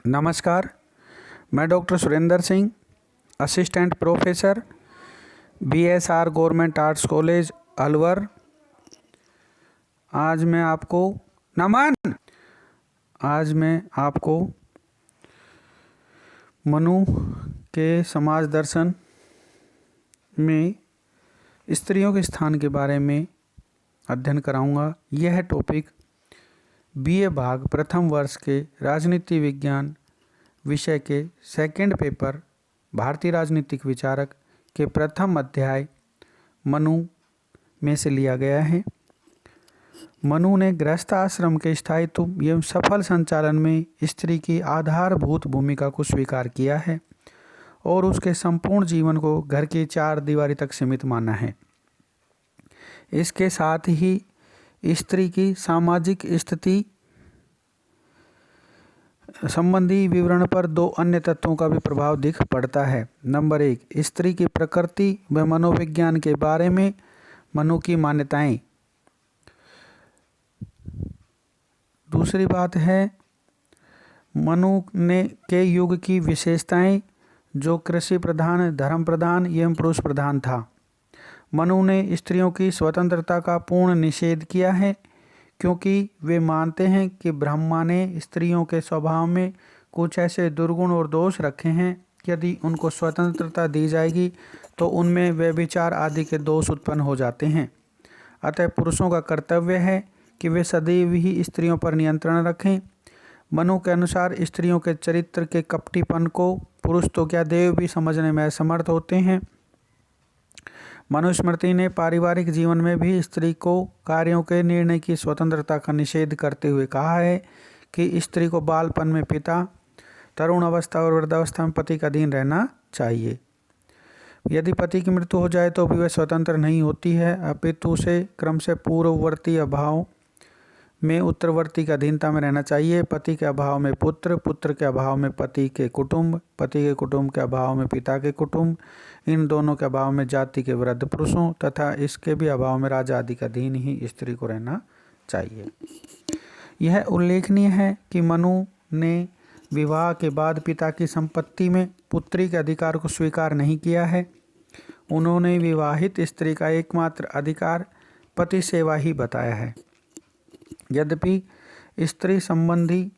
नमस्कार। मैं doctor Surendra Singh, assistant professor, BSR government arts college Alwar. आज मैं आपको मनु के समाज दर्शन में स्त्रियों के स्थान के बारे में अध्ययन कराऊंगा। यह टॉपिक BA भाग प्रथम वर्ष के राजनीति विज्ञान विषय के सेकंड पेपर भारतीय राजनीतिक विचारक के प्रथम अध्याय मनु में से लिया गया है। मनु ने गृहस्थ आश्रम के स्थायित्व एवं सफल संचालन में स्त्री की आधारभूत भूमिका को स्वीकार किया है और उसके संपूर्ण जीवन को घर की चार दीवारी तक सीमित माना है। इसके साथ ही स्त्री की सामाजिक स्थिति संबंधी विवरण पर दो अन्य तत्वों का भी प्रभाव दिख पड़ता है। नंबर 1, स्त्री की प्रकृति व मनोविज्ञान के बारे में मनु की मान्यताएं। दूसरी बात है मनु ने के युग की विशेषताएं, जो कृषि प्रधान, धर्म प्रधान एवं पुरुष प्रधान था। मनु ने स्त्रियों की स्वतंत्रता का पूर्ण निषेध किया है, क्योंकि वे मानते हैं कि ब्रह्मा ने स्त्रियों के स्वभाव में कुछ ऐसे दुर्गुण और दोष रखे हैं, यदि उनको स्वतंत्रता दी जाएगी तो उनमें व्यभिचार आदि के दोष उत्पन्न हो जाते हैं। अतः पुरुषों का कर्तव्य है कि वे सदैव ही स्त्रियों पर नियंत्रण रखें। मनु के अनुसार स्त्रियों के चरित्र के कपटीपन को पुरुष तो क्या देव भी समझने में असमर्थ होते हैं। मनुस्मृति ने पारिवारिक जीवन में भी स्त्री को कार्यों के निर्णय की स्वतंत्रता का निषेध करते हुए कहा है कि स्त्री को बालपन में पिता, तरुण अवस्था और वृद्धावस्था में पति का अधीन रहना चाहिए। यदि पति की मृत्यु हो जाए तो भी वह स्वतंत्र नहीं होती है, अपितु उसे क्रम से पूर्ववर्ती अभाव में उत्तरवर्ती की अधीनता में रहना चाहिए। पति के अभाव में पुत्र, पुत्र के अभाव में पति के कुटुंब, पति के कुटुंब के अभाव में पिता के कुटुंब, इन दोनों के अभाव में जाति के वृद्ध पुरुषों तथा इसके भी अभाव में राजा आदि का अधीन ही स्त्री को रहना चाहिए। यह उल्लेखनीय है कि मनु ने विवाह के बाद पिता की संपत्ति में पुत्री के अधिकार को स्वीकार नहीं किया है। उन्होंने विवाहित स्त्री का एकमात्र अधिकार पति सेवा ही बताया है। यद्यपि स्त्री संबंधी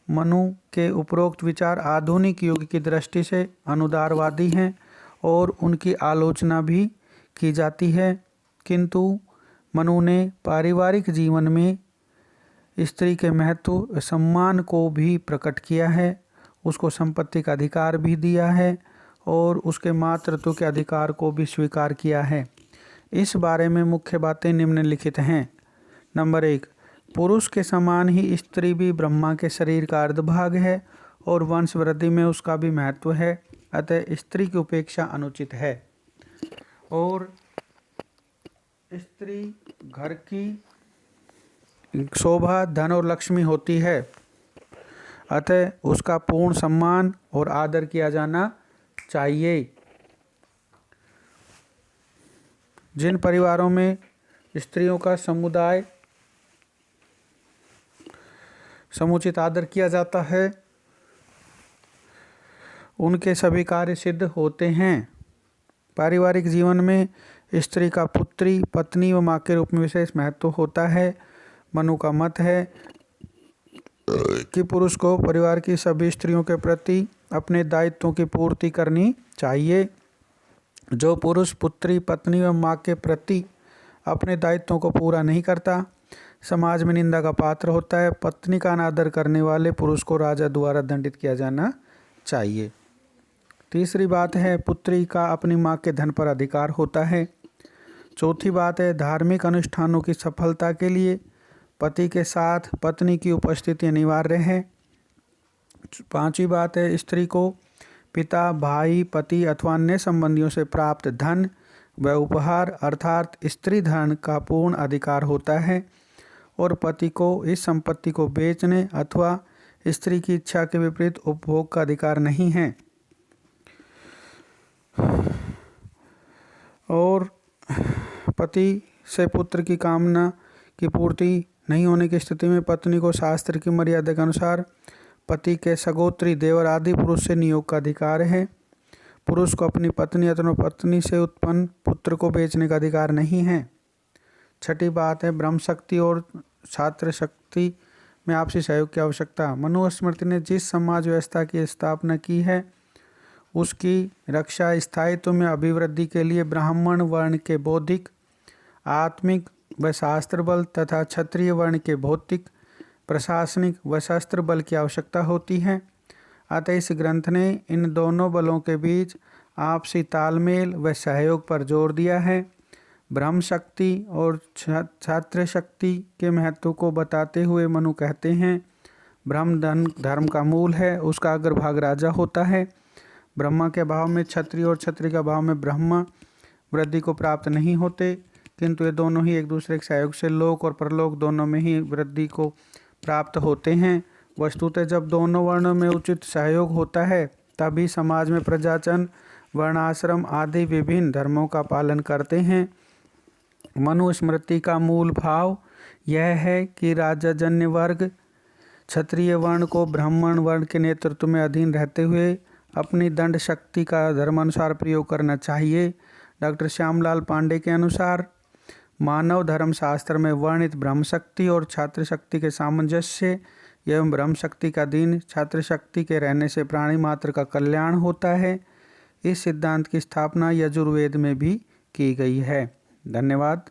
मनु के उपरोक्त विचार आधुनिक युग की दृष्टि से अनुदारवादी हैं और उनकी आलोचना भी की जाती है, किंतु मनु ने पारिवारिक जीवन में स्त्री के महत्व सम्मान को भी प्रकट किया है, उसको संपत्ति का अधिकार भी दिया है और उसके मातृत्व के अधिकार को भी स्वीकार किया है। इस बारे में मुख्य बातें निम्नलिखित हैं। नंबर 1, पुरुष के समान ही स्त्री भी ब्रह्मा के शरीर का अर्धभाग है और वंश वृद्धि में उसका भी महत्व है, अतः स्त्री की उपेक्षा अनुचित है और स्त्री घर की शोभा, धन और लक्ष्मी होती है, अतः उसका पूर्ण सम्मान और आदर किया जाना चाहिए। जिन परिवारों में स्त्रियों का समुचित आदर किया जाता है उनके सभी कार्य सिद्ध होते हैं। पारिवारिक जीवन में स्त्री का पुत्री, पत्नी व माँ के रूप में विशेष महत्व होता है। मनु का मत है कि पुरुष को परिवार की सभी स्त्रियों के प्रति अपने दायित्वों की पूर्ति करनी चाहिए। जो पुरुष पुत्री, पत्नी व माँ के प्रति अपने दायित्वों को पूरा नहीं करता, समाज में निंदा का पात्र होता है। पत्नी का अनादर करने वाले पुरुष को राजा द्वारा दंडित किया जाना चाहिए। तीसरी बात है पुत्री का अपनी माँ के धन पर अधिकार होता है। चौथी बात है धार्मिक अनुष्ठानों की सफलता के लिए पति के साथ पत्नी की उपस्थिति अनिवार्य है। पांचवी बात है स्त्री को पिता, भाई, पति अथवा अन्य संबंधियों से प्राप्त धन व उपहार अर्थात स्त्री धन का पूर्ण अधिकार होता है और पति को इस संपत्ति को बेचने अथवा स्त्री की इच्छा के विपरीत उपभोग का अधिकार नहीं है। और पति से पुत्र की कामना की पूर्ति नहीं होने की स्थिति में पत्नी को शास्त्र की मर्यादा के अनुसार पति के सगोत्री, देवर आदि पुरुष से नियोग का अधिकार है। पुरुष को अपनी पत्नी अथवा पत्नी से उत्पन्न पुत्र को बेचने का अधिकार नहीं है। छठी बात है ब्रह्म शक्ति और छात्र शक्ति में आपसी सहयोग की आवश्यकता। मनुस्मृति ने जिस समाज व्यवस्था की स्थापना की है उसकी रक्षा स्थायित्व में अभिवृद्धि के लिए ब्राह्मण वर्ण के बौद्धिक, आत्मिक व शास्त्र बल तथा क्षत्रिय वर्ण के भौतिक, प्रशासनिक व शस्त्र बल की आवश्यकता होती है। अतः इस ग्रंथ ने इन दोनों बलों के बीच आपसी तालमेल व सहयोग पर जोर दिया है। ब्रह्म शक्ति और छात्र शक्ति के महत्व को बताते हुए मनु कहते हैं, ब्रह्म धर्म का मूल है, उसका अग्रभाग राजा होता है। ब्रह्मा के अभाव में क्षत्रिय और क्षत्रिय के अभाव में ब्रह्मा वृद्धि को प्राप्त नहीं होते, किंतु ये दोनों ही एक दूसरे के सहयोग से लोक और परलोक दोनों में ही वृद्धि को प्राप्त होते हैं। वस्तुतः जब दोनों वर्णों में उचित सहयोग होता है तभी समाज में प्रजाजन वर्णाश्रम आदि विभिन्न धर्मों का पालन करते हैं। मनुस्मृति का मूल भाव यह है कि राजाजन्य वर्ग क्षत्रिय वर्ण को ब्राह्मण वर्ण के नेतृत्व में अधीन रहते हुए अपनी दंड शक्ति का धर्मानुसार प्रयोग करना चाहिए। डॉक्टर श्यामलाल पांडे के अनुसार मानव धर्म शास्त्र में वर्णित ब्रह्म शक्ति और छात्र शक्ति के सामंजस्य एवं ब्रह्म शक्ति का अधीन छात्र शक्ति के रहने से प्राणी मात्र का कल्याण होता है। इस सिद्धांत की स्थापना यजुर्वेद में भी की गई है। धन्यवाद।